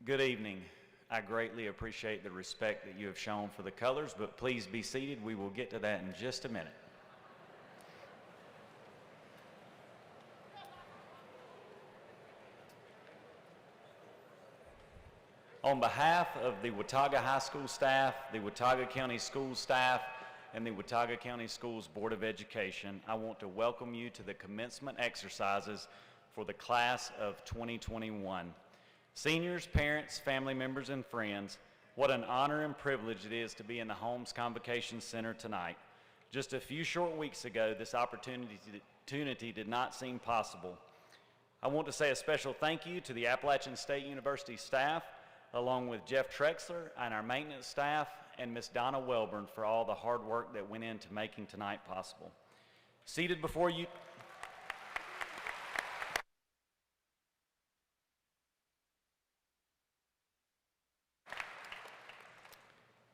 Good evening. I greatly appreciate the respect that you have shown for the colors, but please be seated. We will get to that in just a minute. On behalf of the Watauga High School staff, the Watauga County Schools staff, and the Watauga County Schools Board of Education, I want to welcome you to the commencement exercises for the class of 2021. Seniors, parents, family members, and friends, what an honor and privilege it is to be in the Holmes Convocation Center tonight. Just a few short weeks ago, this opportunity did not seem possible. I want to say a special thank you to the Appalachian State University staff, along with Jeff Trexler and our maintenance staff, and Miss Donna Welburn for all the hard work that went into making tonight possible. Seated before you,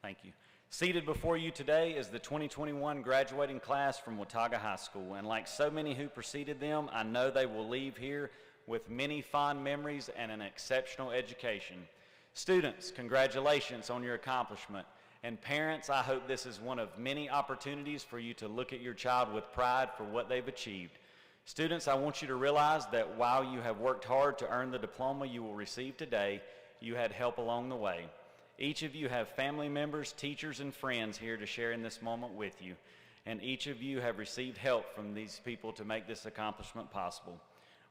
thank you. Seated before you today is the 2021 graduating class from Watauga High School, and like so many who preceded them, I know they will leave here with many fond memories and an exceptional education. Students, congratulations on your accomplishment. And parents, I hope this is one of many opportunities for you to look at your child with pride for what they've achieved. Students, I want you to realize that while you have worked hard to earn the diploma you will receive today, you had help along the way. Each of you have family members, teachers, and friends here to share in this moment with you. And each of you have received help from these people to make this accomplishment possible.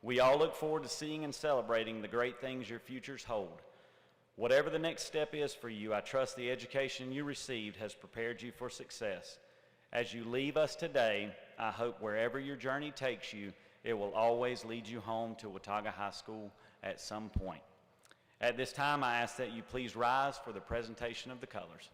We all look forward to seeing and celebrating the great things your futures hold. Whatever the next step is for you, I trust the education you received has prepared you for success. As you leave us today, I hope wherever your journey takes you, it will always lead you home to Watauga High School at some point. At this time, I ask that you please rise for the presentation of the colors.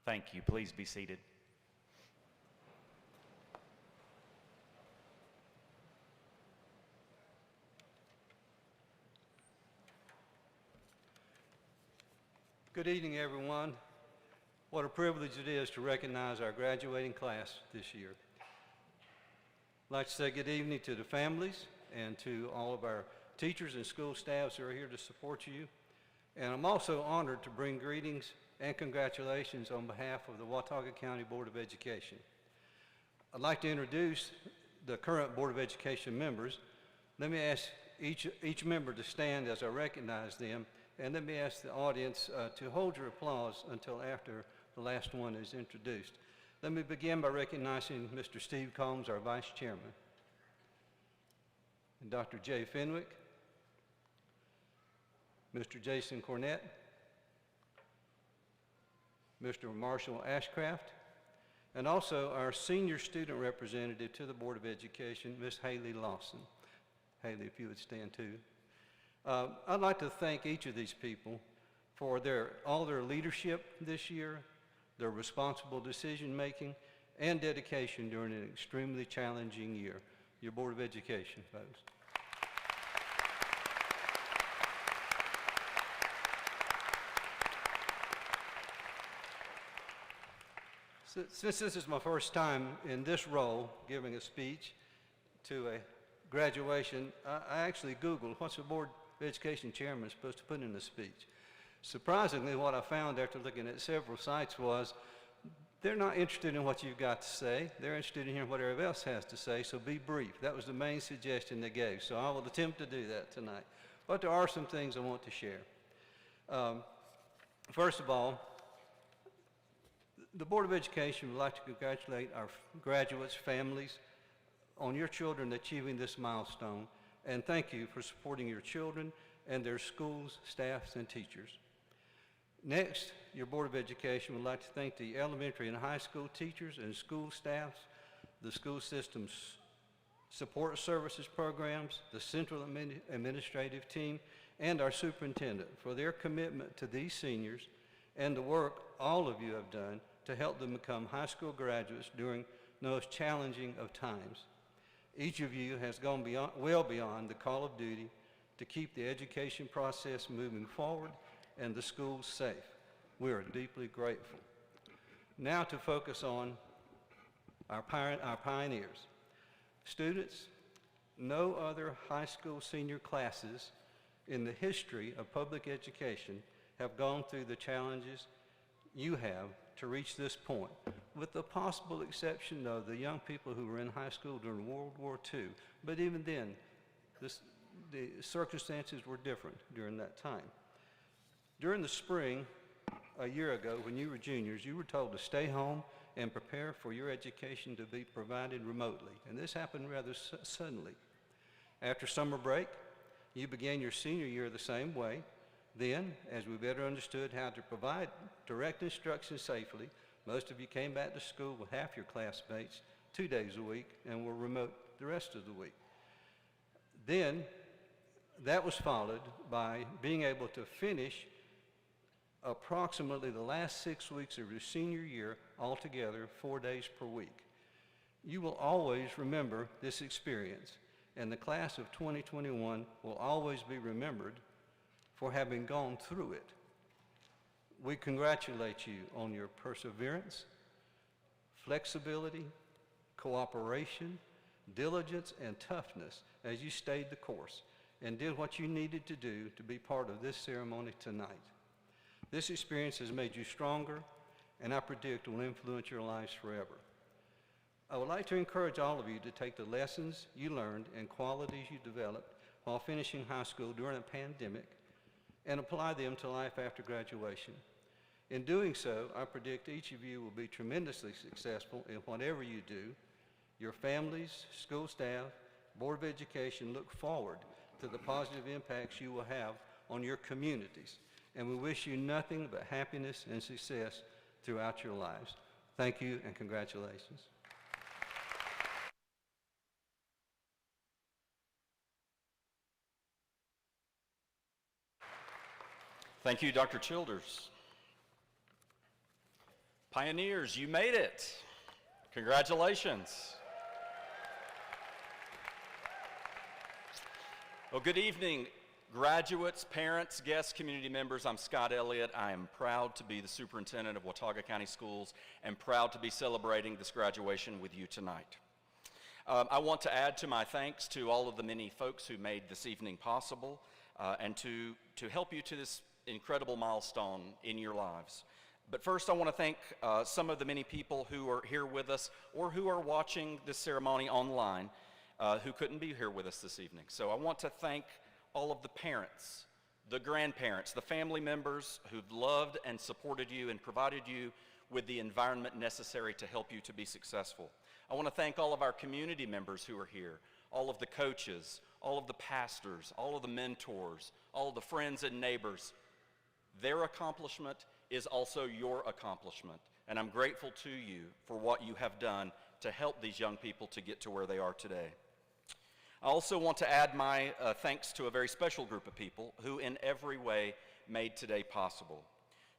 Thank you. Please be seated. Good evening, everyone. What a privilege it is to recognize our graduating class this year. I'd like to say good evening to the families and to all of our teachers and school staffs who are here to support you. And I'm also honored to bring greetings and congratulations on behalf of the Watauga County Board of Education. I'd like to introduce the current Board of Education members. Let me ask each member to stand as I recognize them, and let me ask the audience to hold your applause until after the last one is introduced. Let me begin by recognizing Mr. Steve Combs, our Vice Chairman, and Dr. Jay Fenwick, Mr. Jason Cornett, Mr. Marshall Ashcraft, and also our senior student representative to the Board of Education, Ms. Haley Lawson. Haley, if you would stand too. I'd like to thank each of these people for all their leadership this year, their responsible decision-making, and dedication during an extremely challenging year. Your Board of Education, folks. Since this is my first time in this role, giving a speech to a graduation, I actually Googled what's a Board of Education chairman supposed to put in a speech. Surprisingly, what I found after looking at several sites was they're not interested in what you've got to say. They're interested in hearing what everybody else has to say, so be brief. That was the main suggestion they gave, so I will attempt to do that tonight. But there are some things I want to share. First of all, the Board of Education would like to congratulate our graduates' families on your children achieving this milestone, and thank you for supporting your children and their schools, staffs, and teachers. Next, your Board of Education would like to thank the elementary and high school teachers and school staffs, the school system's support services programs, the central administrative team, and our superintendent for their commitment to these seniors and the work all of you have done to help them become high school graduates during the most challenging of times. Each of you has gone well beyond the call of duty to keep the education process moving forward and the schools safe. We are deeply grateful. Now to focus on our pioneers. Students, no other high school senior classes in the history of public education have gone through the challenges you have to reach this point, with the possible exception of the young people who were in high school during World War II. But even then, the circumstances were different during that time. During the spring, a year ago, when you were juniors, you were told to stay home and prepare for your education to be provided remotely. And this happened rather suddenly. After summer break, you began your senior year the same way. Then, as we better understood how to provide direct instruction safely, most of you came back to school with half your classmates 2 days a week and were remote the rest of the week. Then, that was followed by being able to finish approximately the last 6 weeks of your senior year altogether 4 days per week. You will always remember this experience, and the class of 2021 will always be remembered for having gone through it. We congratulate you on your perseverance, flexibility, cooperation, diligence, and toughness as you stayed the course and did what you needed to do to be part of this ceremony tonight. This experience has made you stronger, and I predict will influence your lives forever. I would like to encourage all of you to take the lessons you learned and qualities you developed while finishing high school during a pandemic and apply them to life after graduation. In doing so, I predict each of you will be tremendously successful in whatever you do. Your families, school staff, Board of Education look forward to the positive impacts you will have on your communities, and we wish you nothing but happiness and success throughout your lives. Thank you and congratulations. Thank you, Dr. Childers. Pioneers, you made it. Congratulations. Well, good evening, graduates, parents, guests, community members. I'm Scott Elliott. I am proud to be the superintendent of Watauga County Schools and proud to be celebrating this graduation with you tonight. I want to add to my thanks to all of the many folks who made this evening possible and to help you to this incredible milestone in your lives. But first, I want to thank some of the many people who are here with us or who are watching this ceremony online who couldn't be here with us this evening. So I want to thank all of the parents, the grandparents, the family members who've loved and supported you and provided you with the environment necessary to help you to be successful. I want to thank all of our community members who are here, all of the coaches, all of the pastors, all of the mentors, all of the friends and neighbors. Their accomplishment is also your accomplishment, and I'm grateful to you for what you have done to help these young people to get to where they are today. I also want to add my thanks to a very special group of people who in every way made today possible.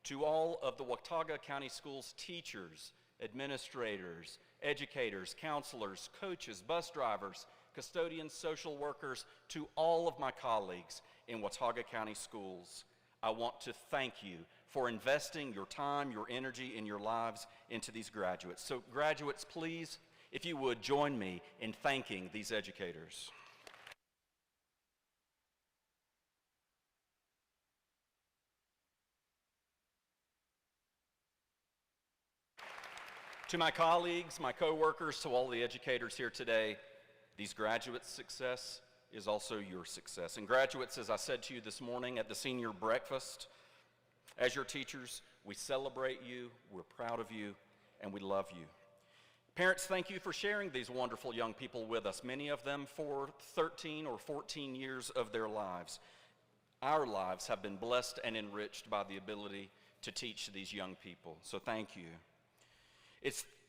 To all of the Watauga County Schools teachers, administrators, educators, counselors, coaches, bus drivers, custodians, social workers, to all of my colleagues in Watauga County Schools, I want to thank you for investing your time, your energy, and your lives into these graduates. So graduates, please, if you would, join me in thanking these educators. To my colleagues, my coworkers, to all the educators here today, these graduates' success is also your success. And graduates, as I said to you this morning at the senior breakfast, as your teachers, we celebrate you, we're proud of you, and we love you. Parents, thank you for sharing these wonderful young people with us, many of them for 13 or 14 years of their lives. Our lives have been blessed and enriched by the ability to teach these young people, so thank you.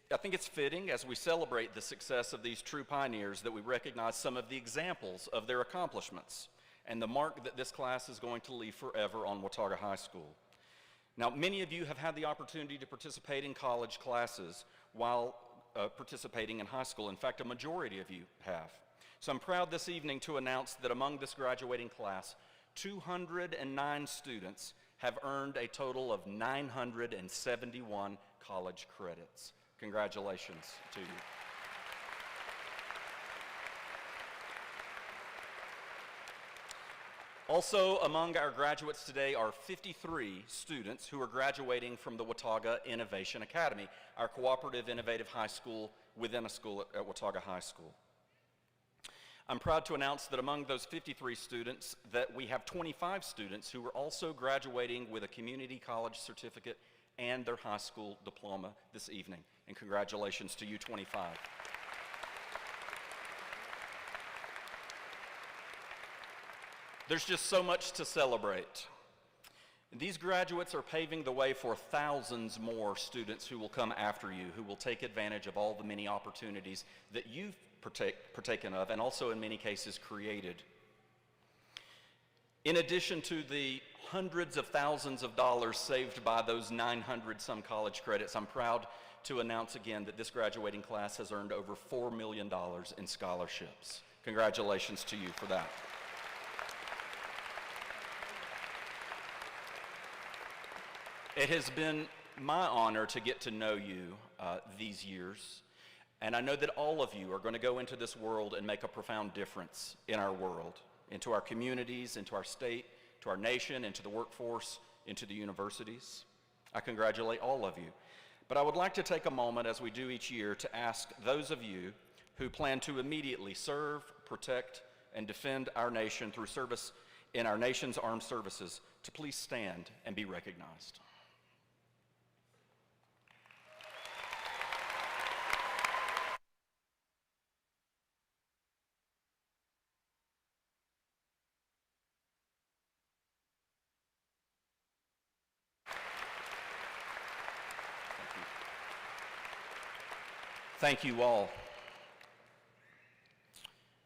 I think it's fitting as we celebrate the success of these true pioneers that we recognize some of the examples of their accomplishments and the mark that this class is going to leave forever on Watauga High School. Now, many of you have had the opportunity to participate in college classes while participating in high school. In fact, a majority of you have. So I'm proud this evening to announce that among this graduating class, 209 students have earned a total of 971 college credits. Congratulations to you. Also among our graduates today are 53 students who are graduating from the Watauga Innovation Academy, our cooperative innovative high school within a school at Watauga High School. I'm proud to announce that among those 53 students that we have 25 students who are also graduating with a community college certificate and their high school diploma this evening. And congratulations to you 25. There's just so much to celebrate. These graduates are paving the way for thousands more students who will come after you, who will take advantage of all the many opportunities that you've partaken of and also in many cases created. In addition to the hundreds of thousands of dollars saved by those 900 some college credits, I'm proud to announce again that this graduating class has earned over $4 million in scholarships. Congratulations to you for that. It has been my honor to get to know you these years, and I know that all of you are going to go into this world and make a profound difference in our world, into our communities, into our state, to our nation, into the workforce, into the universities. I congratulate all of you. But I would like to take a moment, as we do each year, to ask those of you who plan to immediately serve, protect, and defend our nation through service in our nation's armed services to please stand and be recognized. Thank you all.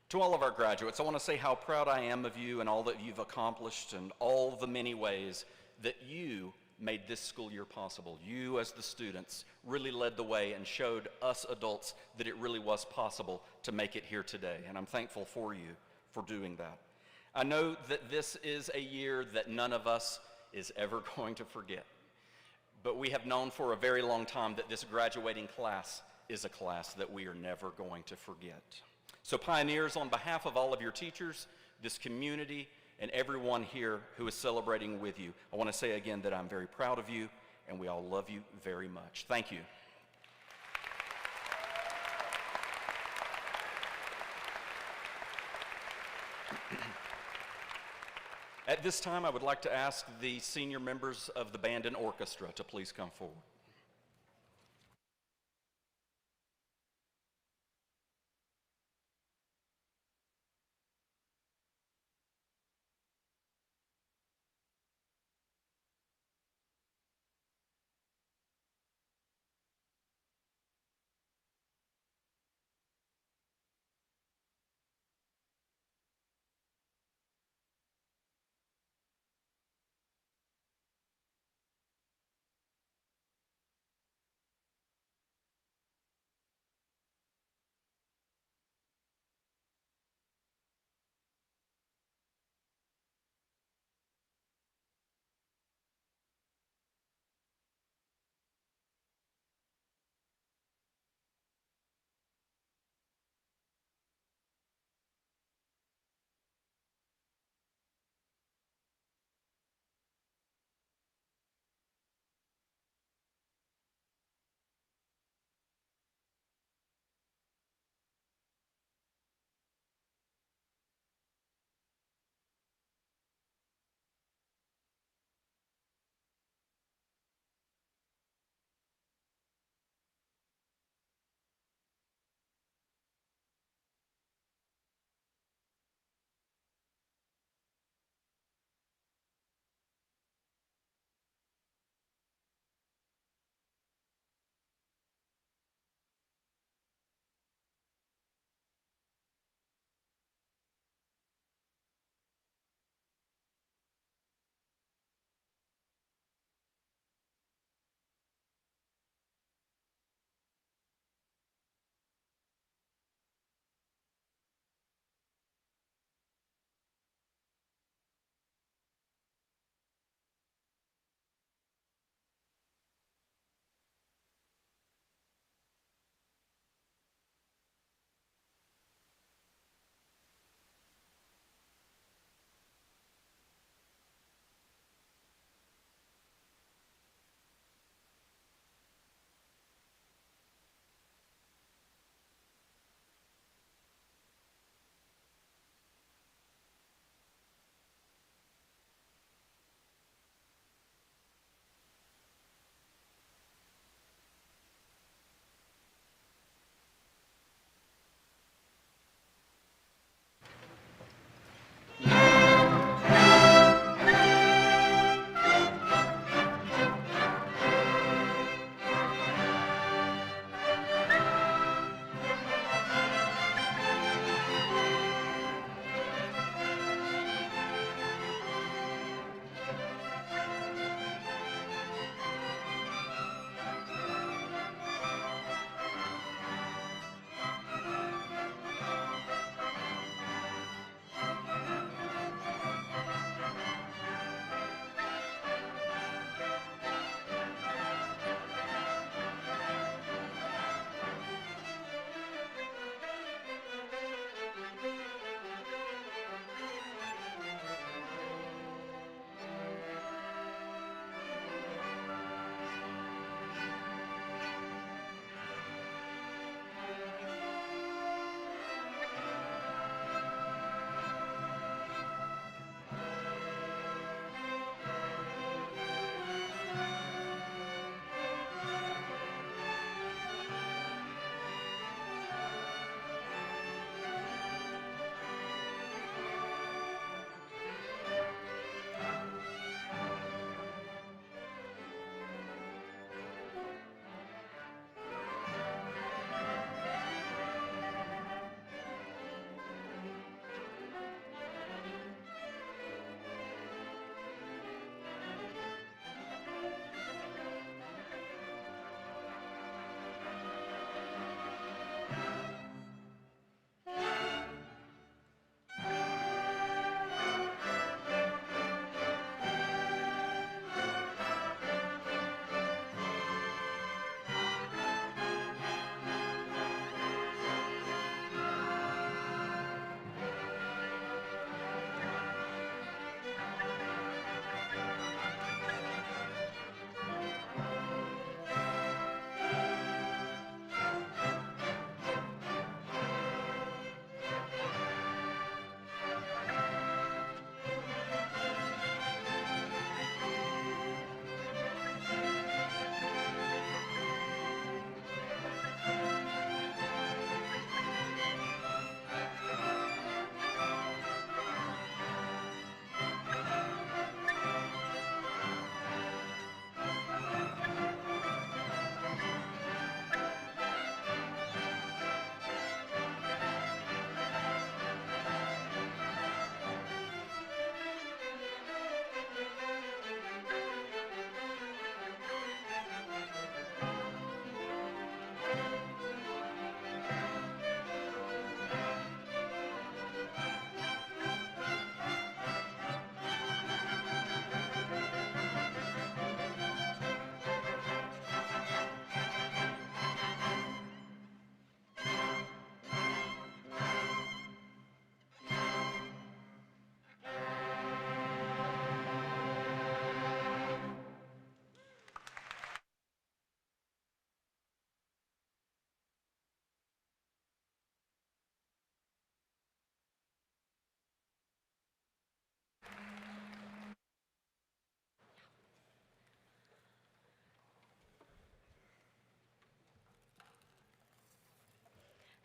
To all of our graduates, I want to say how proud I am of you and all that you've accomplished and all the many ways that you made this school year possible. You, as the students, really led the way and showed us adults that it really was possible to make it here today, and I'm thankful for you for doing that. I know that this is a year that none of us is ever going to forget, but we have known for a very long time that this graduating class is a class that we are never going to forget. So Pioneers, on behalf of all of your teachers, this community, and everyone here who is celebrating with you, I want to say again that I'm very proud of you, and we all love you very much. Thank you. At this time, I would like to ask the senior members of the band and orchestra to please come forward.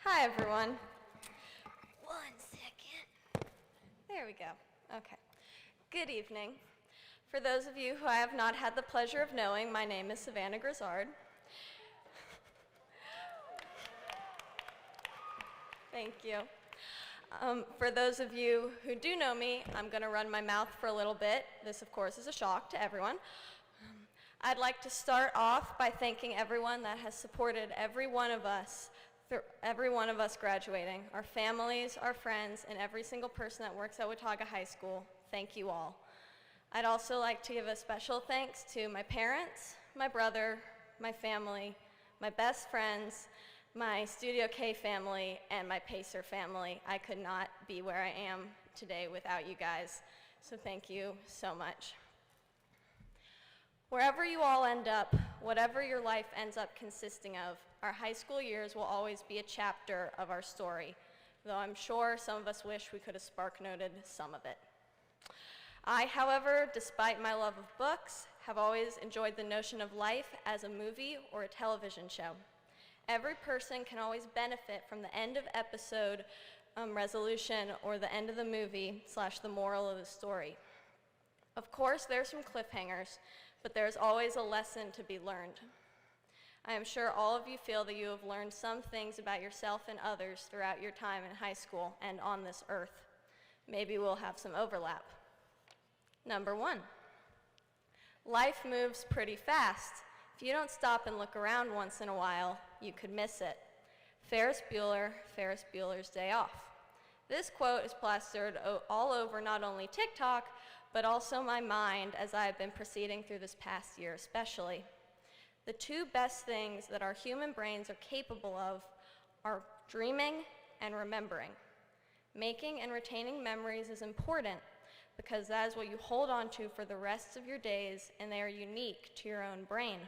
Hi, everyone. 1 second. There we go. Okay. Good evening. For those of you who I have not had the pleasure of knowing, my name is Savannah Grizzard. Thank you. For those of you who do know me, I'm going to run my mouth for a little bit. This, of course, is a shock to everyone. I'd like to start off by thanking everyone that has supported every one of us graduating, our families, our friends, and every single person that works at Watauga High School. Thank you all. I'd also like to give a special thanks to my parents, my brother, my family, my best friends, my Studio K family, and my Pacer family. I could not be where I am today without you guys, so thank you so much. Wherever you all end up, whatever your life ends up consisting of, our high school years will always be a chapter of our story, though I'm sure some of us wish we could have spark-noted some of it. I, however, despite my love of books, have always enjoyed the notion of life as a movie or a television show. Every person can always benefit from the end of episode resolution or the end of the movie / the moral of the story. Of course, there's some cliffhangers, but there's always a lesson to be learned. I am sure all of you feel that you have learned some things about yourself and others throughout your time in high school and on this earth. Maybe we'll have some overlap. Number 1, life moves pretty fast. If you don't stop and look around once in a while, you could miss it. Ferris Bueller's Day Off. This quote is plastered all over not only TikTok, but also my mind as I have been proceeding through this past year especially. The two best things that our human brains are capable of are dreaming and remembering. Making and retaining memories is important because that is what you hold on to for the rest of your days, and they are unique to your own brain.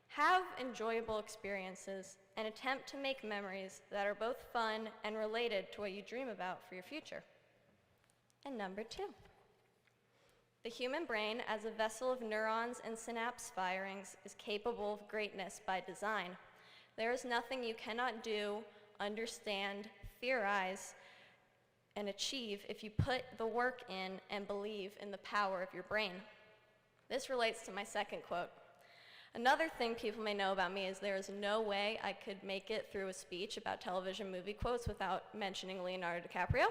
Have enjoyable experiences and attempt to make memories that are both fun and related to what you dream about for your future. And number 2. The human brain, as a vessel of neurons and synapse firings, is capable of greatness by design. There is nothing you cannot do, understand, theorize, and achieve if you put the work in and believe in the power of your brain. This relates to my second quote. Another thing people may know about me is there is no way I could make it through a speech about television movie quotes without mentioning Leonardo DiCaprio.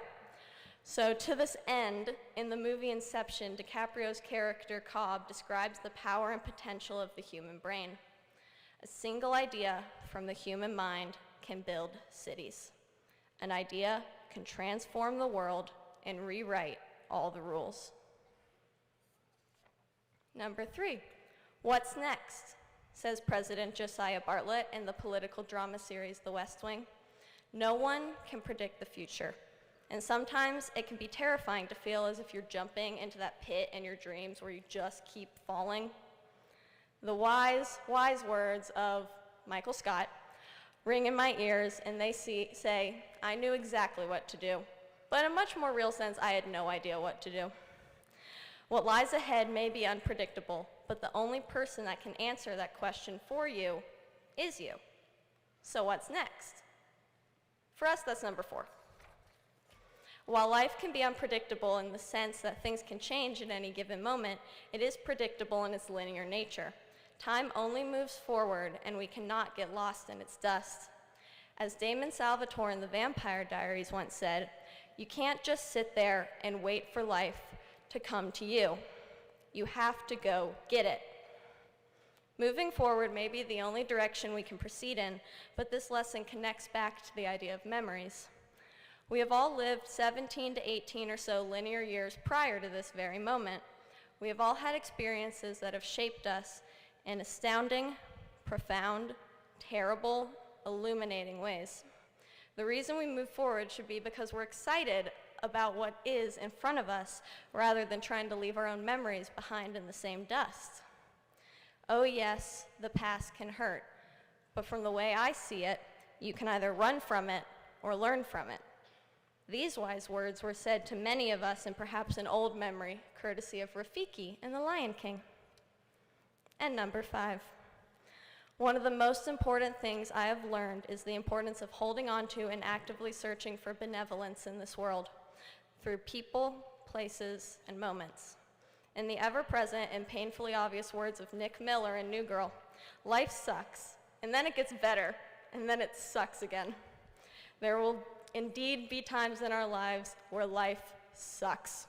So to this end, in the movie Inception, DiCaprio's character Cobb describes the power and potential of the human brain. A single idea from the human mind can build cities. An idea can transform the world and rewrite all the rules. Number 3, what's next? Says President Josiah Bartlett in the political drama series The West Wing. No one can predict the future. And sometimes it can be terrifying to feel as if you're jumping into that pit in your dreams where you just keep falling. The wise words of Michael Scott ring in my ears, and they say, I knew exactly what to do. But in a much more real sense, I had no idea what to do. What lies ahead may be unpredictable, but the only person that can answer that question for you is you. So what's next? For us, that's number 4. While life can be unpredictable in the sense that things can change at any given moment, it is predictable in its linear nature. Time only moves forward, and we cannot get lost in its dust. As Damon Salvatore in The Vampire Diaries once said, you can't just sit there and wait for life to come to you. You have to go get it. Moving forward may be the only direction we can proceed in, but this lesson connects back to the idea of memories. We have all lived 17 to 18 or so linear years prior to this very moment. We have all had experiences that have shaped us in astounding, profound, terrible, illuminating ways. The reason we move forward should be because we're excited about what is in front of us rather than trying to leave our own memories behind in the same dust. Oh yes, the past can hurt, but from the way I see it, you can either run from it or learn from it. These wise words were said to many of us in perhaps an old memory, courtesy of Rafiki in The Lion King. And number 5, One of the most important things I have learned is the importance of holding on to and actively searching for benevolence in this world through people, places, and moments. In the ever-present and painfully obvious words of Nick Miller in New Girl, life sucks, and then it gets better, and then it sucks again. There will indeed be times in our lives where life sucks.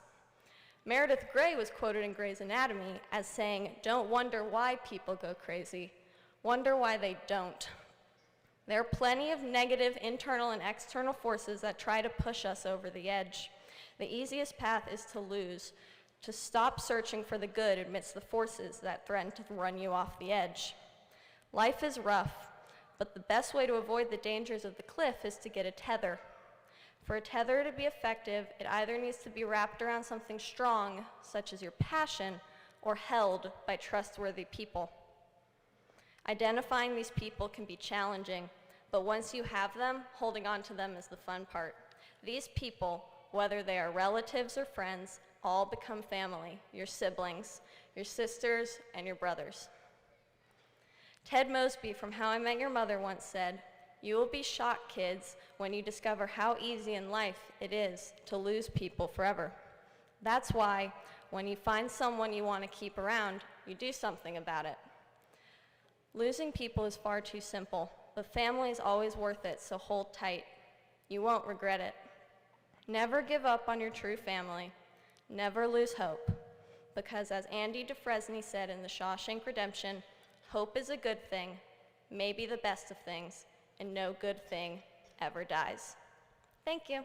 Meredith Grey was quoted in Grey's Anatomy as saying, "Don't wonder why people go crazy. Wonder why they don't." There are plenty of negative internal and external forces that try to push us over the edge. The easiest path is to lose, to stop searching for the good amidst the forces that threaten to run you off the edge. Life is rough, but the best way to avoid the dangers of the cliff is to get a tether. For a tether to be effective, it either needs to be wrapped around something strong, such as your passion, or held by trustworthy people. Identifying these people can be challenging, but once you have them, holding on to them is the fun part. These people, whether they are relatives or friends, all become family, your siblings, your sisters, and your brothers. Ted Mosby from How I Met Your Mother once said, "You will be shocked, kids, when you discover how easy in life it is to lose people forever." That's why, when you find someone you want to keep around, you do something about it. Losing people is far too simple, but family is always worth it, so hold tight. You won't regret it. Never give up on your true family. Never lose hope, because as Andy Dufresne said in The Shawshank Redemption, hope is a good thing, maybe the best of things, and no good thing ever dies. Thank you.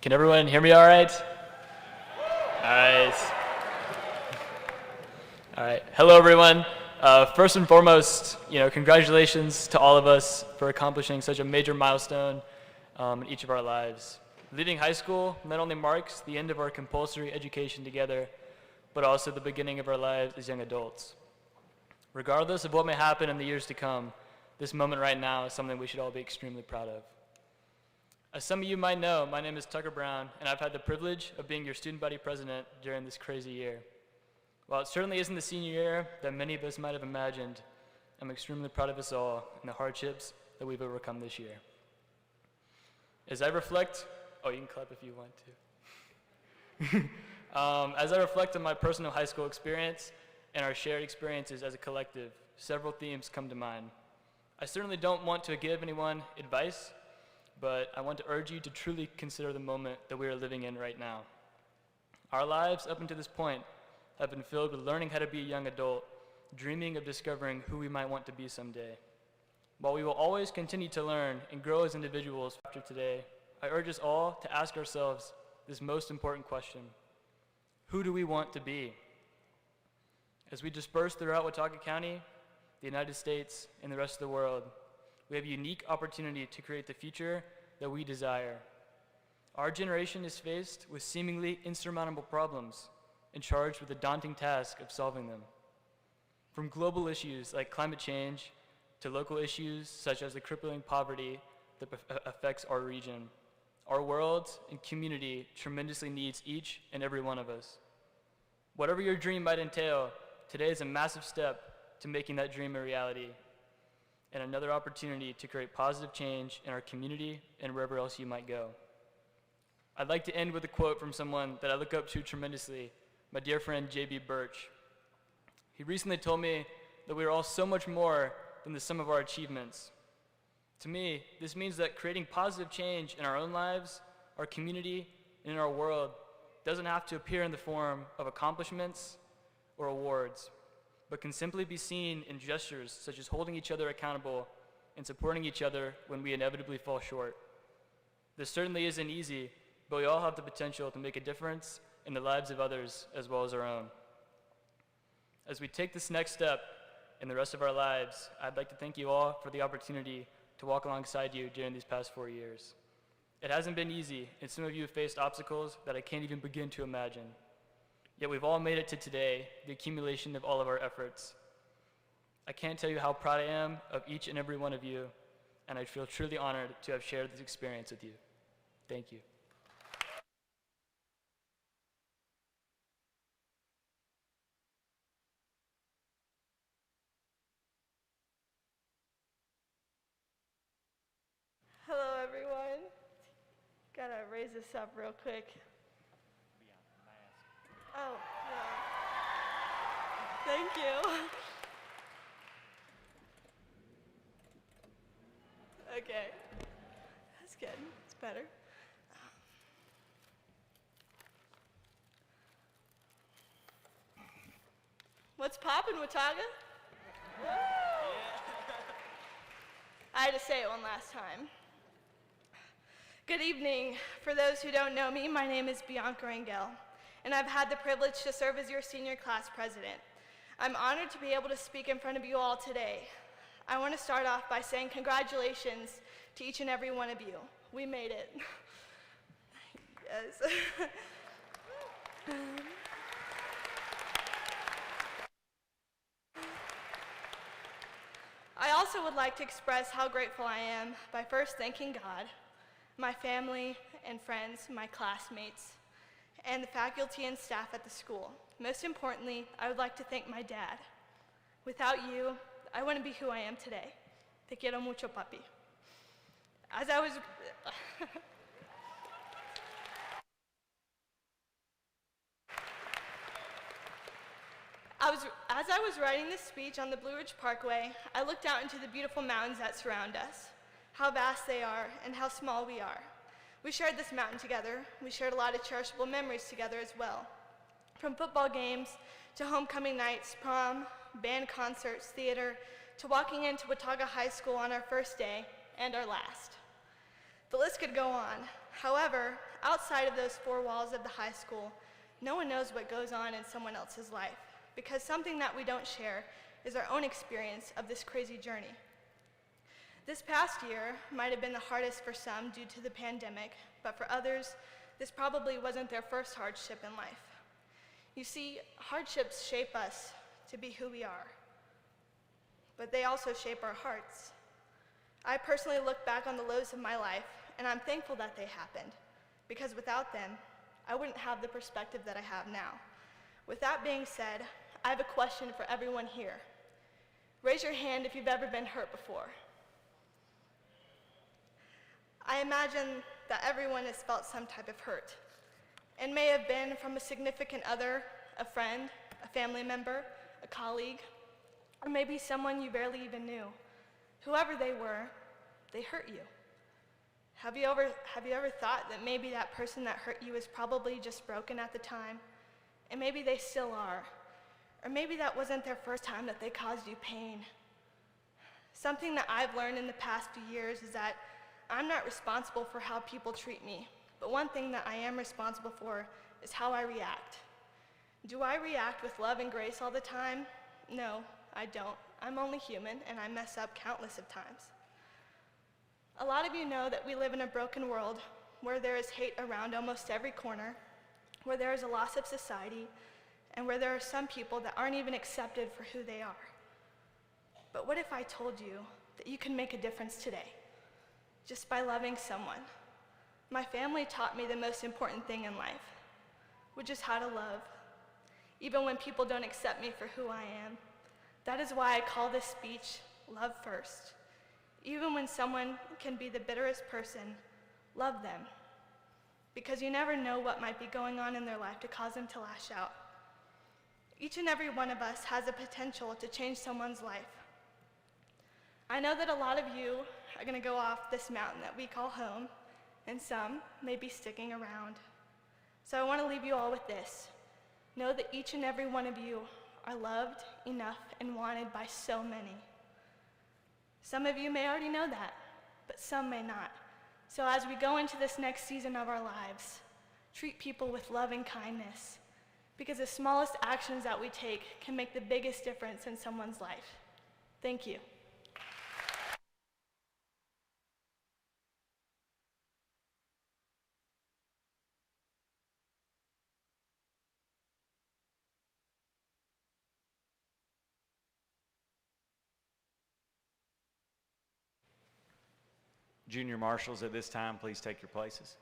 Can everyone hear me all right? All right. All right. Hello, everyone. First and foremost, congratulations to all of us for accomplishing such a major milestone in each of our lives. Leaving high school not only marks the end of our compulsory education together, but also the beginning of our lives as young adults. Regardless of what may happen in the years to come, this moment right now is something we should all be extremely proud of. As some of you might know, my name is Tucker Brown, and I've had the privilege of being your student body president during this crazy year. While it certainly isn't the senior year that many of us might have imagined, I'm extremely proud of us all and the hardships that we've overcome this year. As I reflect, you can clap if you want to. As I reflect on my personal high school experience and our shared experiences as a collective, several themes come to mind. I certainly don't want to give anyone advice, but I want to urge you to truly consider the moment that we are living in right now. Our lives up until this point have been filled with learning how to be a young adult, dreaming of discovering who we might want to be someday. While we will always continue to learn and grow as individuals after today, I urge us all to ask ourselves this most important question: who do we want to be? As we disperse throughout Watauga County, the United States, and the rest of the world, we have a unique opportunity to create the future that we desire. Our generation is faced with seemingly insurmountable problems and charged with the daunting task of solving them. From global issues like climate change to local issues such as the crippling poverty that affects our region, our world and community tremendously needs each and every one of us. Whatever your dream might entail, today is a massive step to making that dream a reality, and another opportunity to create positive change in our community and wherever else you might go. I'd like to end with a quote from someone that I look up to tremendously, my dear friend J.B. Birch. He recently told me that we are all so much more than the sum of our achievements. To me, this means that creating positive change in our own lives, our community, and in our world doesn't have to appear in the form of accomplishments or awards, but can simply be seen in gestures such as holding each other accountable and supporting each other when we inevitably fall short. This certainly isn't easy, but we all have the potential to make a difference in the lives of others as well as our own. As we take this next step in the rest of our lives, I'd like to thank you all for the opportunity to walk alongside you during these past 4 years. It hasn't been easy, and some of you have faced obstacles that I can't even begin to imagine. Yet we've all made it to today, the accumulation of all of our efforts. I can't tell you how proud I am of each and every one of you, and I feel truly honored to have shared this experience with you. Thank you. Hello, everyone. Gotta raise this up real quick. Oh, yeah. Thank you. Okay. That's good. It's better. What's poppin', Watauga? I had to say it one last time. Good evening. For those who don't know me, my name is Bianca Rangel, and I've had the privilege to serve as your senior class president. I'm honored to be able to speak in front of you all today. I want to start off by saying congratulations to each and every one of you. We made it. Yes. I also would like to express how grateful I am by first thanking God, my family and friends, my classmates, and the faculty and staff at the school. Most importantly, I would like to thank my dad. Without you, I wouldn't be who I am today. Te quiero mucho, papi. As I was writing this speech on the Blue Ridge Parkway, I looked out into the beautiful mountains that surround us, how vast they are and how small we are. We shared this mountain together. We shared a lot of cherishable memories together as well. From football games to homecoming nights, prom, band concerts, theater, to walking into Watauga High School on our first day and our last. The list could go on. However, outside of those four walls of the high school, no one knows what goes on in someone else's life, because something that we don't share is our own experience of this crazy journey. This past year might have been the hardest for some due to the pandemic, but for others, this probably wasn't their first hardship in life. You see, hardships shape us to be who we are, but they also shape our hearts. I personally look back on the lows of my life, and I'm thankful that they happened, because without them, I wouldn't have the perspective that I have now. With that being said, I have a question for everyone here. Raise your hand if you've ever been hurt before. I imagine that everyone has felt some type of hurt. It may have been from a significant other, a friend, a family member, a colleague, or maybe someone you barely even knew. Whoever they were, they hurt you. Have you ever thought that maybe that person that hurt you was probably just broken at the time, and maybe they still are, or maybe that wasn't their first time that they caused you pain? Something that I've learned in the past few years is that I'm not responsible for how people treat me, but one thing that I am responsible for is how I react. Do I react with love and grace all the time? No, I don't. I'm only human, and I mess up countless of times. A lot of you know that we live in a broken world where there is hate around almost every corner, where there is a loss of society, and where there are some people that aren't even accepted for who they are. But what if I told you that you can make a difference today, just by loving someone? My family taught me the most important thing in life, which is how to love, even when people don't accept me for who I am. That is why I call this speech Love First. Even when someone can be the bitterest person, love them, because you never know what might be going on in their life to cause them to lash out. Each and every one of us has a potential to change someone's life. I know that a lot of you are going to go off this mountain that we call home, and some may be sticking around. So I want to leave you all with this. Know that each and every one of you are loved, enough, and wanted by so many. Some of you may already know that, but some may not. So as we go into this next season of our lives, treat people with love and kindness, because the smallest actions that we take can make the biggest difference in someone's life. Thank you. Junior marshals, at this time, please take your places.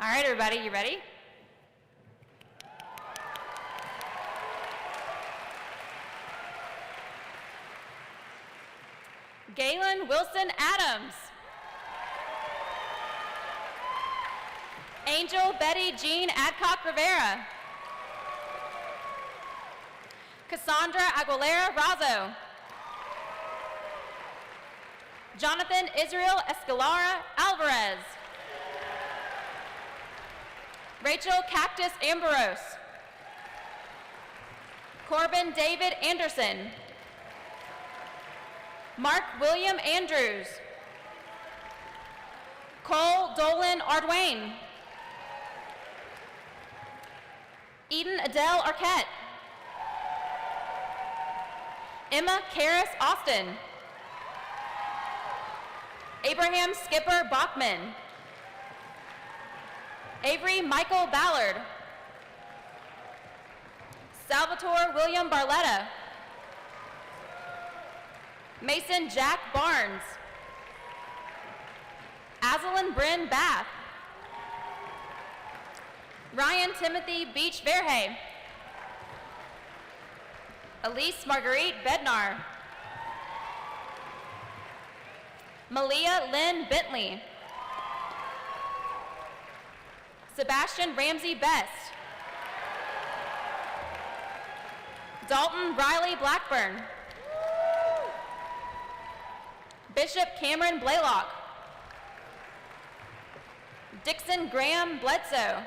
All right, everybody, you ready? Galen Wilson Adams. Angel Betty Jean Adcock Rivera. Cassandra Aguilera Razo. Jonathan Israel Escalara Alvarez. Rachel Cactus Ambrose. Corbin David Anderson. Mark William Andrews. Cole Dolan Ardwain. Eden Adele Arquette. Emma Karis Austin. Abraham Skipper Bachman. Avery Michael Ballard. Salvatore William Barletta. Mason Jack Barnes. Azalyn Bryn Bath. Ryan Timothy Beach Verhey. Elise Marguerite Bednar. Malia Lynn Bentley. Sebastian Ramsey Best. Dalton Riley Blackburn. Bishop Cameron Blaylock. Dixon Graham Bledsoe.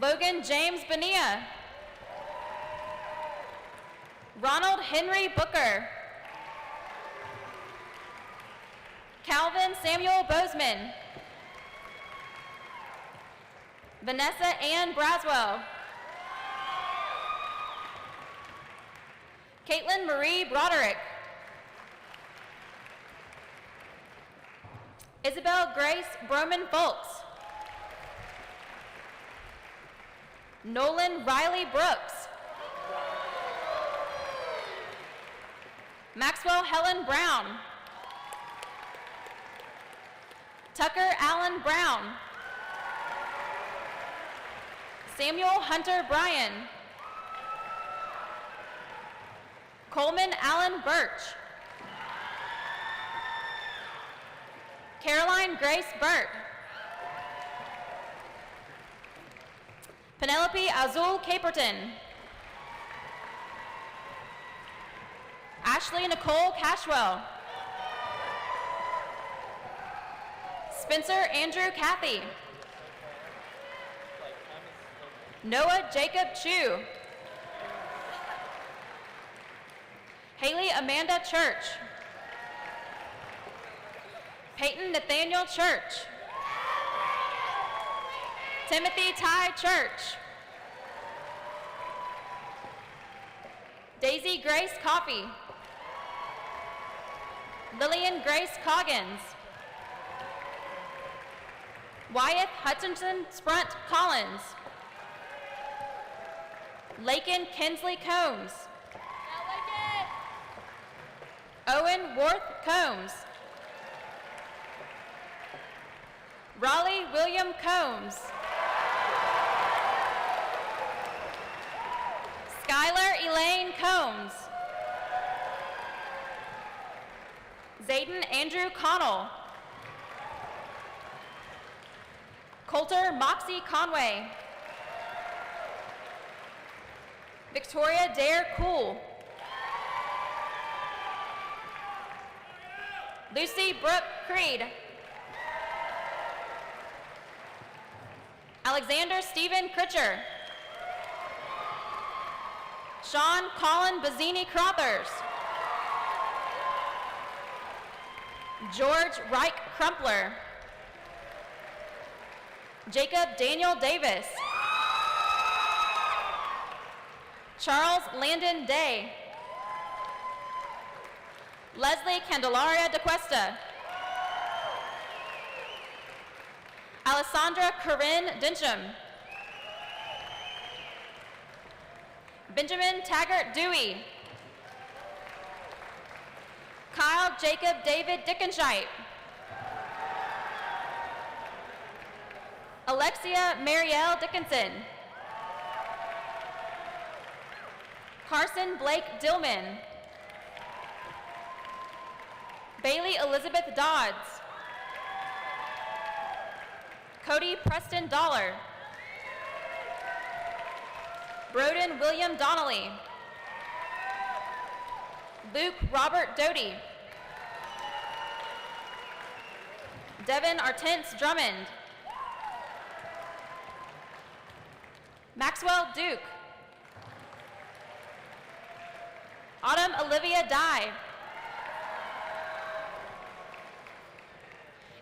Logan James Bonilla. Ronald Henry Booker. Calvin Samuel Bozeman. Vanessa Ann Braswell. Caitlin Marie Broderick. Isabel Grace Broman Folks. Nolan Riley Brooks. Maxwell Helen Brown. Tucker Allen Brown. Samuel Hunter Bryan. Coleman Allen Birch. Caroline Grace Burt. Penelope Azul Caperton. Ashley Nicole Cashwell. Spencer Andrew Cathy. Noah Jacob Chu. Haley Amanda Church. Peyton Nathaniel Church. Timothy Ty Church. Daisy Grace Coffey. Lillian Grace Coggins. Wyeth Hutchinson Sprunt Collins. Lakin Kinsley Combs. Owen Worth Combs. Raleigh William Combs. Skylar Elaine Combs. Zayden Andrew Connell. Coulter Moxie Conway. Victoria Dare Cool. Lucy Brooke Creed. Alexander Stephen Critcher. Sean Colin Bazzini Crothers. George Reich Crumpler. Jacob Daniel Davis. Charles Landon Day. Leslie Candelaria DeQuesta. Alessandra Corinne Dincham. Benjamin Taggart Dewey. Kyle Jacob David Dickenshite. Alexia Marielle Dickinson. Carson Blake Dillman. Bailey Elizabeth Dodds. Cody Preston Dollar. Broden William Donnelly. Luke Robert Doty. Devin Artence Drummond. Maxwell Duke. Autumn Olivia Dye.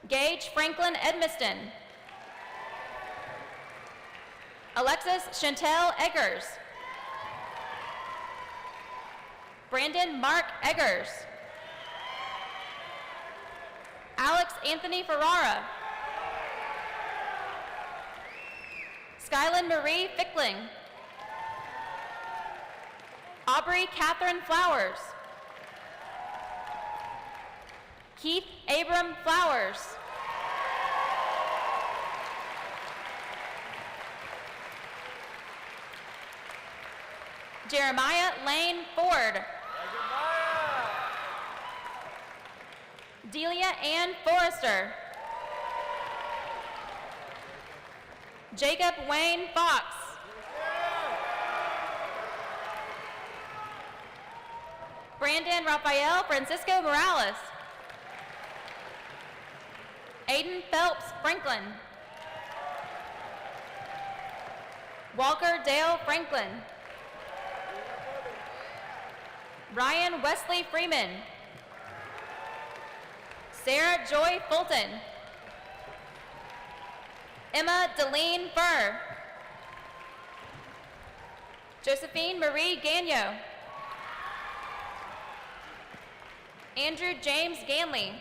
Gage Franklin Edmiston. Alexis Chantel Eggers. Brandon Mark Eggers. Alex Anthony Ferrara. Skylin Marie Fickling. Aubrey Catherine Flowers. Keith Abram Flowers. Jeremiah Lane Ford. Delia Ann Forrester. Jacob Wayne Fox. Brandon Rafael Francisco Morales. Aiden Phelps Franklin. Walker Dale Franklin. Ryan Wesley Freeman. Sarah Joy Fulton. Emma Deline Furr. Josephine Marie Gagnon. Andrew James Ganley.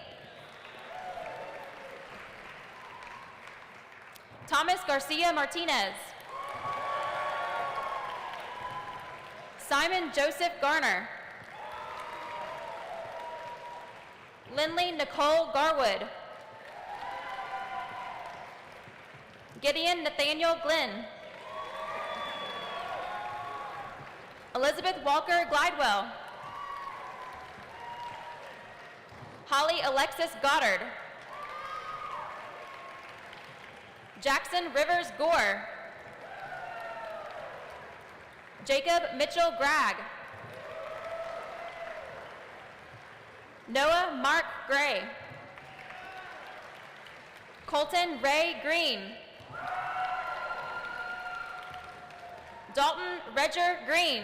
Thomas Garcia Martinez. Simon Joseph Garner. Lindley Nicole Garwood. Gideon Nathaniel Glenn. Elizabeth Walker Glidewell. Holly Alexis Goddard. Jackson Rivers Gore. Jacob Mitchell Gragg. Noah Mark Gray. Colton Ray Green. Dalton Redger Green.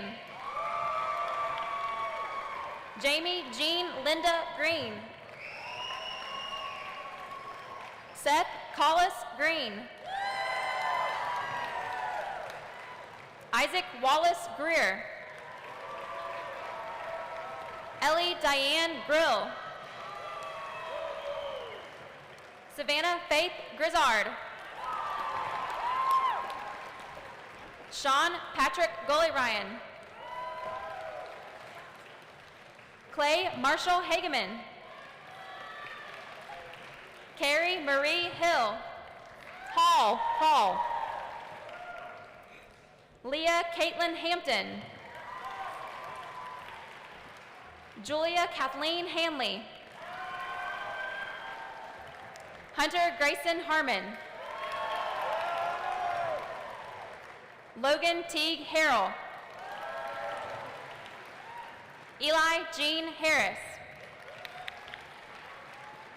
Jamie Jean Linda Green. Seth Collis Green. Isaac Wallace Greer. Ellie Diane Grill. Savannah Faith Grizzard. Sean Patrick Gully-Ryan. Clay Marshall Hageman. Carrie Marie Hill. Hall. Leah Caitlin Hampton. Julia Kathleen Hanley. Hunter Grayson Harmon. Logan Teague Harrell. Eli Jean Harris.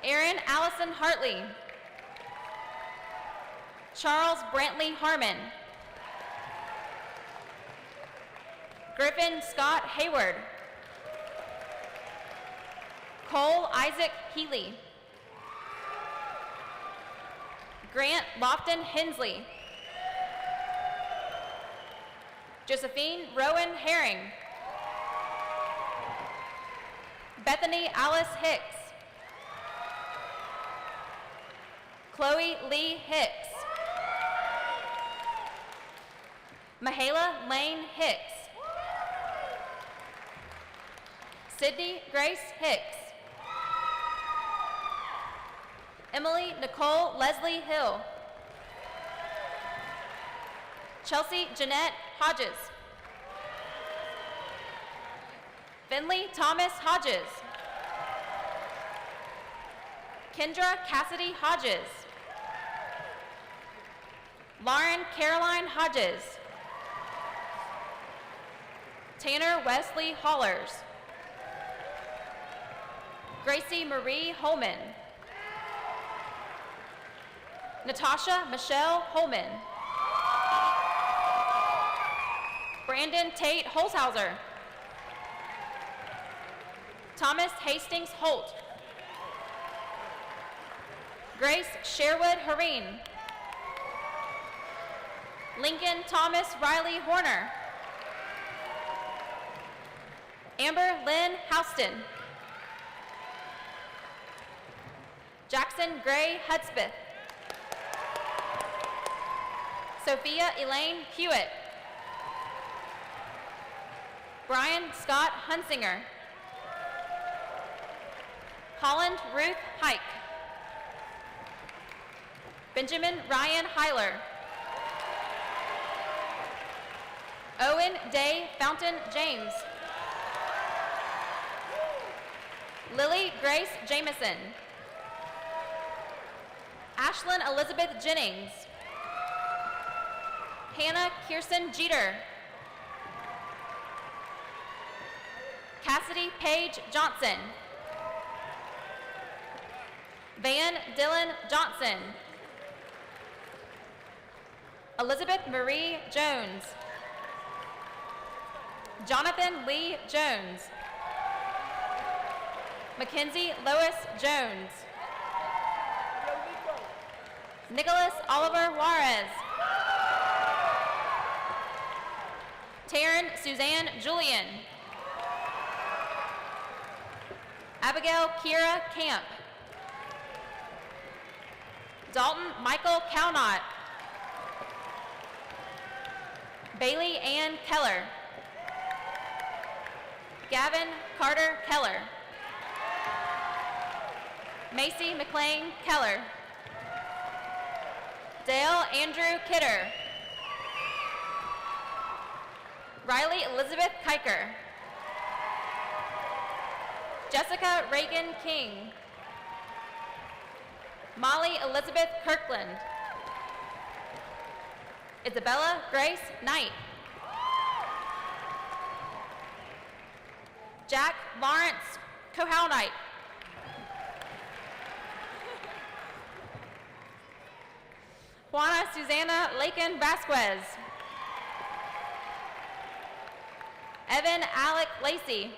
Aaron Allison Hartley. Charles Brantley Harmon. Griffin Scott Hayward. Cole Isaac Healy. Grant Lofton Hensley. Josephine Rowan Herring. Bethany Alice Hicks. Chloe Lee Hicks. Mahala Lane Hicks. Sydney Grace Hicks. Emily Nicole Leslie Hill. Chelsea Jeanette Hodges. Finley Thomas Hodges. Kendra Cassidy Hodges. Lauren Caroline Hodges. Tanner Wesley Hollers. Gracie Marie Holman. Natasha Michelle Holman. Brandon Tate Holshauser. Thomas Hastings Holt. Grace Sherwood Hareen. Lincoln Thomas Riley Horner. Amber Lynn Houston. Jackson Gray Hudspeth. Sophia Elaine Hewitt. Brian Scott Hunsinger. Holland Ruth Hike. Benjamin Ryan Heiler. Owen Day Fountain James. Lily Grace Jameson. Ashlyn Elizabeth Jennings. Hannah Kirsten Jeter. Cassidy Paige Johnson. Van Dylan Johnson. Elizabeth Marie Jones. Jonathan Lee Jones. Mackenzie Lois Jones. Nicholas Oliver Juarez. Taryn Suzanne Julian. Abigail Kira Camp. Dalton Michael Cownot. Bailey Ann Keller. Gavin Carter Keller. Macy McLean Keller. Dale Andrew Kidder. Riley Elizabeth Kiker. Jessica Reagan King. Molly Elizabeth Kirkland. Isabella Grace Knight. Jack Lawrence Kohownite. Juana Susana Lakin Vasquez. Evan Alec Lacey.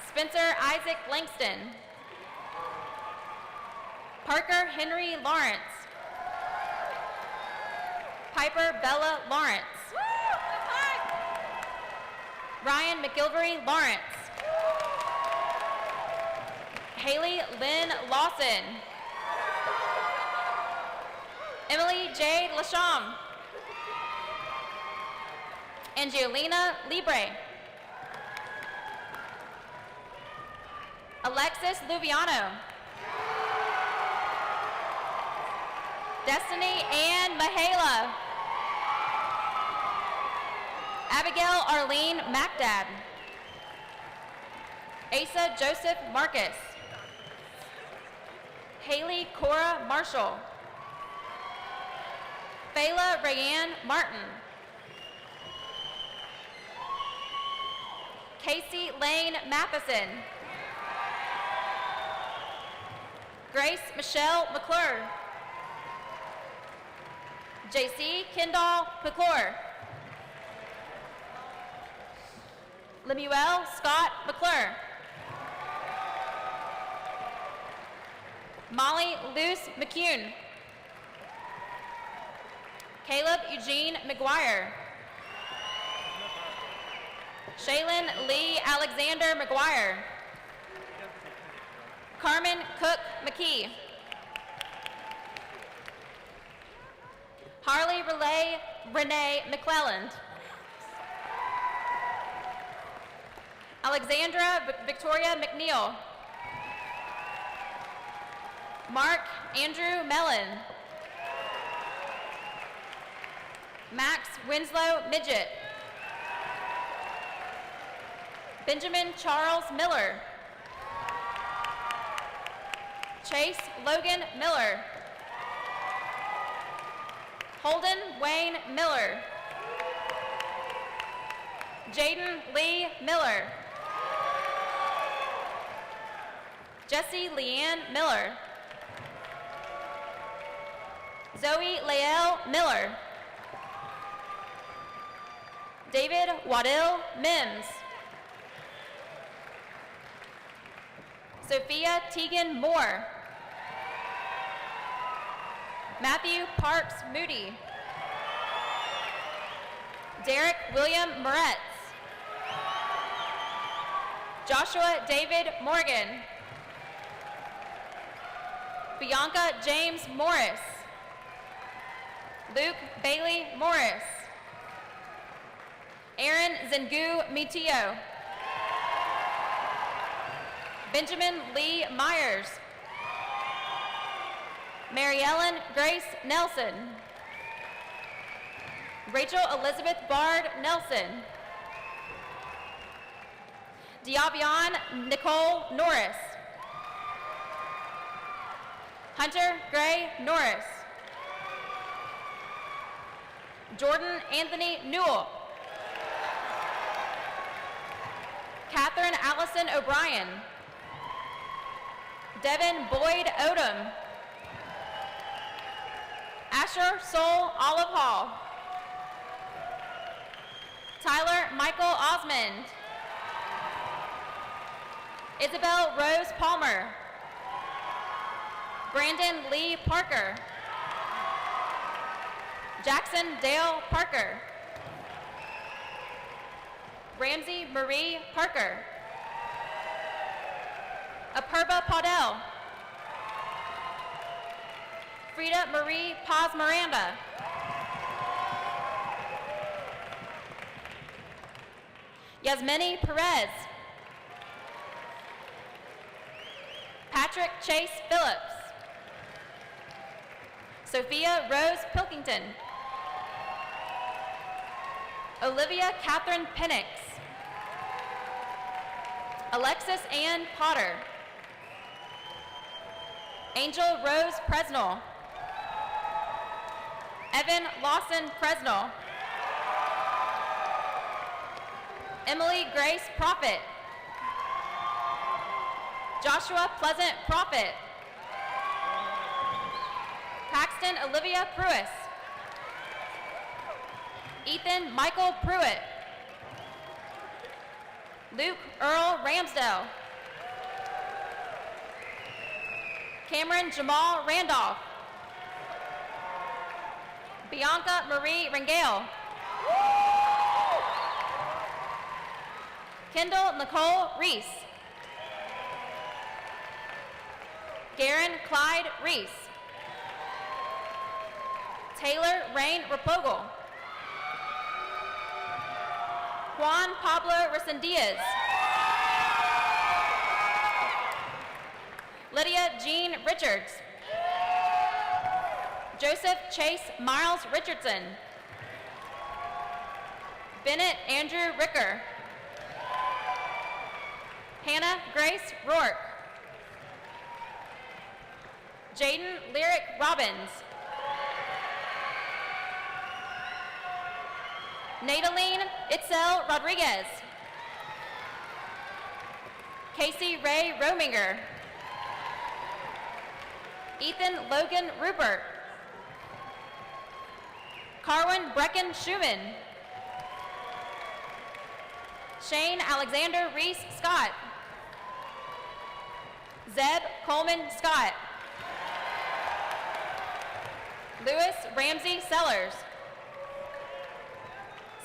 Spencer Isaac Langston. Parker Henry Lawrence. Piper Bella Lawrence. Ryan McGilvery Lawrence. Haley Lynn Lawson. Emily J. Lasham. Angelina Libre. Alexis Luviano. Destiny Ann Mahala. Abigail Arlene MacDad. Asa Joseph Marcus. Haley Cora Marshall. Fayla Rayanne Martin. Casey Lane Matheson. Grace Michelle McClure. JC Kendall McClure. Lemuel Scott McClure. Molly Luce McCune. Caleb Eugene McGuire. Shaylin Lee Alexander McGuire. Carmen Cook McKee. Harley Renee McClelland. Alexandra Victoria McNeil. Mark Andrew Mellon. Max Winslow Midget. Benjamin Charles Miller. Chase Logan Miller. Holden Wayne Miller. Jaden Lee Miller. Jesse Leanne Miller. Zoe Lael Miller. David Waddell Mims. Sophia Teagan Moore. Matthew Parks Moody. Derek William Moretz. Joshua David Morgan. Bianca James Morris. Luke Bailey Morris. Aaron Zengu Mitio. Benjamin Lee Myers. Mary Ellen Grace Nelson. Rachel Elizabeth Bard Nelson. Diavion Nicole Norris. Hunter Gray Norris. Jordan Anthony Newell. Catherine Allison O'Brien. Devin Boyd Odom. Asher Sol Olive Hall. Tyler Michael Osmond. Isabel Rose Palmer. Brandon Lee Parker. Jackson Dale Parker. Ramsey Marie Parker. Apurva Paudel. Frida Marie Paz Miranda. Yasmini Perez. Patrick Chase Phillips. Sophia Rose Pilkington. Olivia Catherine Penix. Alexis Ann Potter. Angel Rose Presnell. Evan Lawson Presnell. Emily Grace Prophet. Joshua Pleasant Prophet. Paxton Olivia Pruis. Ethan Michael Pruitt. Luke Earl Ramsdale. Cameron Jamal Randolph. Bianca Marie Rangel. Kendall Nicole Reese. Garen Clyde Reese. Taylor Rain Rapogal. Juan Pablo Resendiz. Lydia Jean Richards. Joseph Chase Miles Richardson. Bennett Andrew Ricker. Hannah Grace Rourke. Jaden Lyric Robbins. Nadaline Itzel Rodriguez. Casey Ray Rominger. Ethan Logan Rupert. Carwin Brecken Schumann. Shane Alexander Reese Scott. Zeb Coleman Scott. Lewis Ramsey Sellers.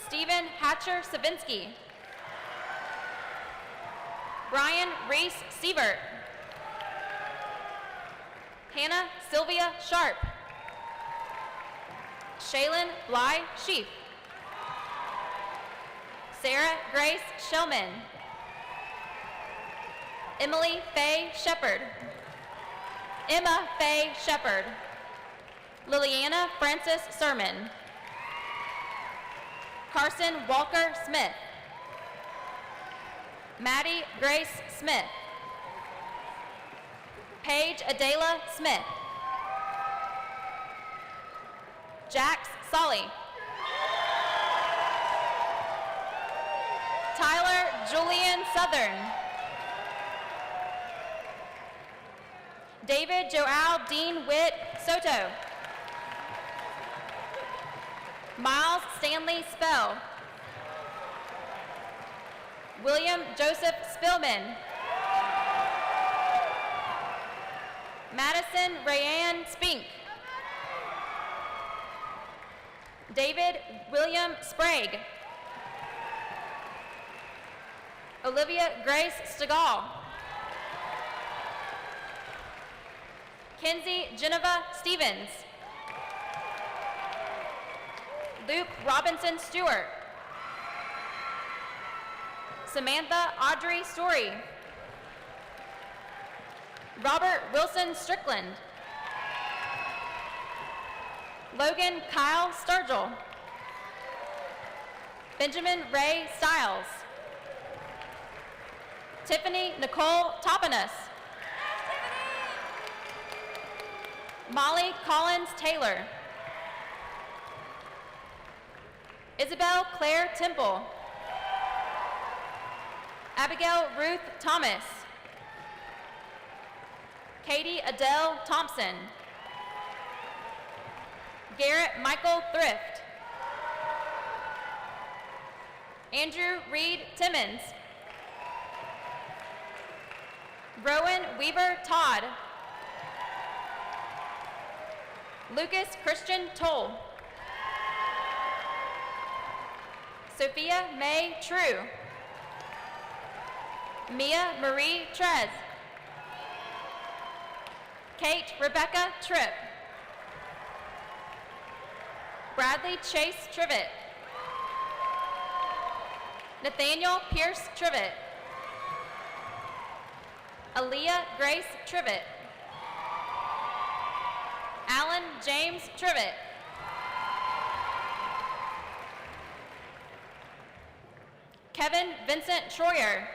Stephen Hatcher Savinsky. Brian Reese Sievert. Hannah Sylvia Sharp. Shaylin Bly Sheaf. Sarah Grace Shellman. Emily Faye Shepard. Emma Faye Shepard. Liliana Francis Sermon. Carson Walker Smith. Maddie Grace Smith. Paige Adela Smith. Jax Solly. Tyler Julian Southern. David Joao Dean Witt Soto. Miles Stanley Spell. William Joseph Spillman. Madison Rayanne Spink. David William Sprague. Olivia Grace Stegall. Kenzie Geneva Stevens. Luke Robinson Stewart. Samantha Audrey Story. Robert Wilson Strickland. Logan Kyle Sturgill. Benjamin Ray Stiles. Tiffany Nicole Topanus. Molly Collins Taylor. Isabel Claire Temple. Abigail Ruth Thomas. Katie Adele Thompson. Garrett Michael Thrift. Andrew Reed Timmons. Rowan Weaver Todd. Lucas Christian Toll. Sophia May True. Mia Marie Trez. Kate Rebecca Tripp. Bradley Chase Trivet. Nathaniel Pierce Trivet. Aaliyah Grace Trivet. Alan James Trivet. Kevin Vincent Troyer.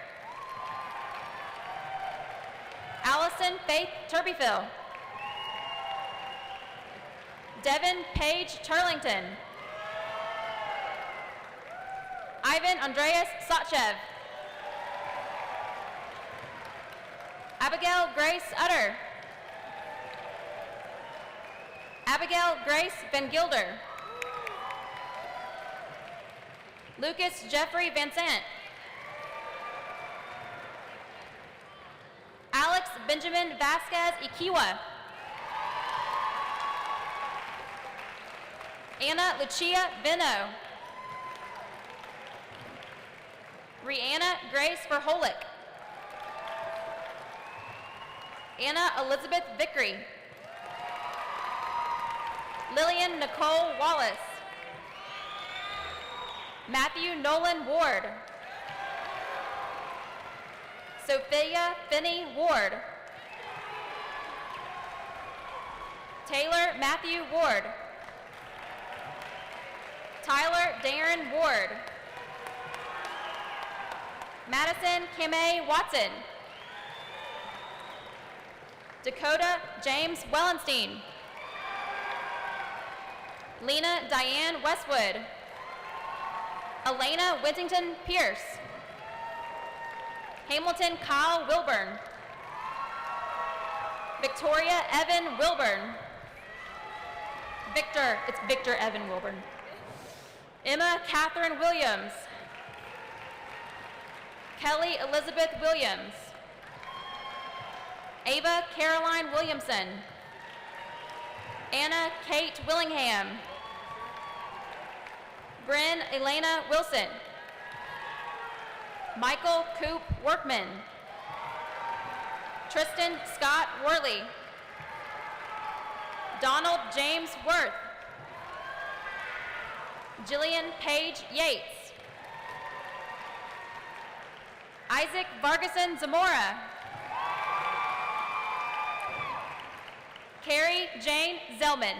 Allison Faith Turbyfill. Devin Page Turlington. Ivan Andreas Satchev. Abigail Grace Utter. Abigail Grace Van Gilder. Lucas Jeffrey Van Sant. Alex Benjamin Vasquez Ikiwa. Anna Lucia Vino. Rihanna Grace Verholick. Anna Elizabeth Vickery. Lillian Nicole Wallace. Matthew Nolan Ward. Sophia Finney Ward. Taylor Matthew Ward. Tyler Darren Ward. Madison Kimay Watson. Dakota James Wellenstein. Lena Diane Westwood. Elena Wintington Pierce. Hamilton Kyle Wilburn. Victoria Evan Wilburn. It's Victor Evan Wilburn. Emma Catherine Williams. Kelly Elizabeth Williams. Ava Caroline Williamson. Anna Kate Willingham. Bryn Elena Wilson. Michael Coop Workman. Tristan Scott Worley. Donald James Worth. Jillian Page Yates. Isaac Vargason Zamora. Carrie Jane Zellman.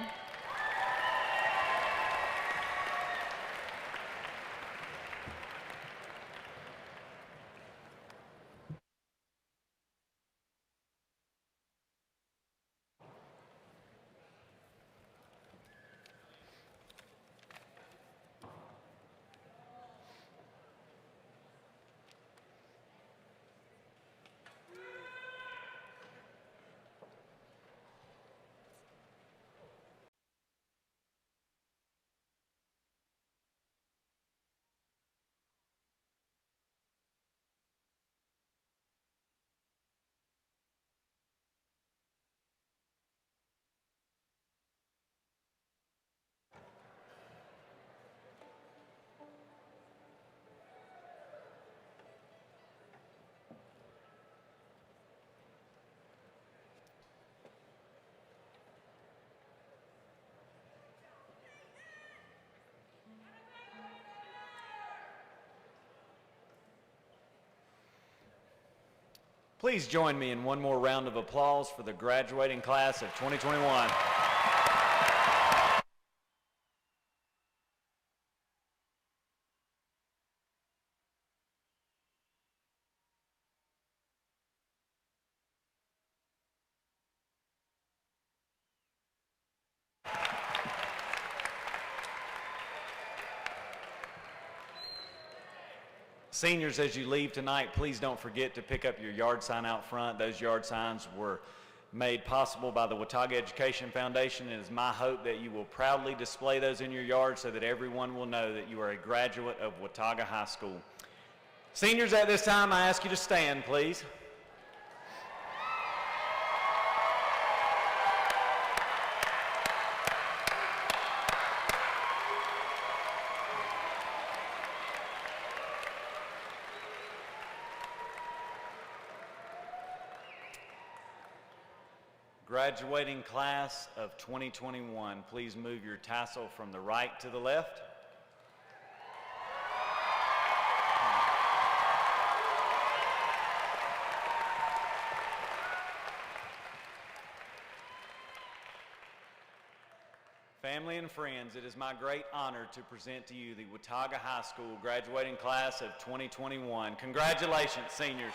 Please join me in one more round of applause for the graduating class of 2021. Seniors, as you leave tonight, please don't forget to pick up your yard sign out front. Those yard signs were made possible by the Watauga Education Foundation. It is my hope that you will proudly display those in your yard so that everyone will know that you are a graduate of Watauga High School. Seniors, at this time, I ask you to stand, please. Graduating class of 2021, please move your tassel from the right to the left. Family and friends, it is my great honor to present to you the Watauga High School graduating class of 2021. Congratulations, seniors.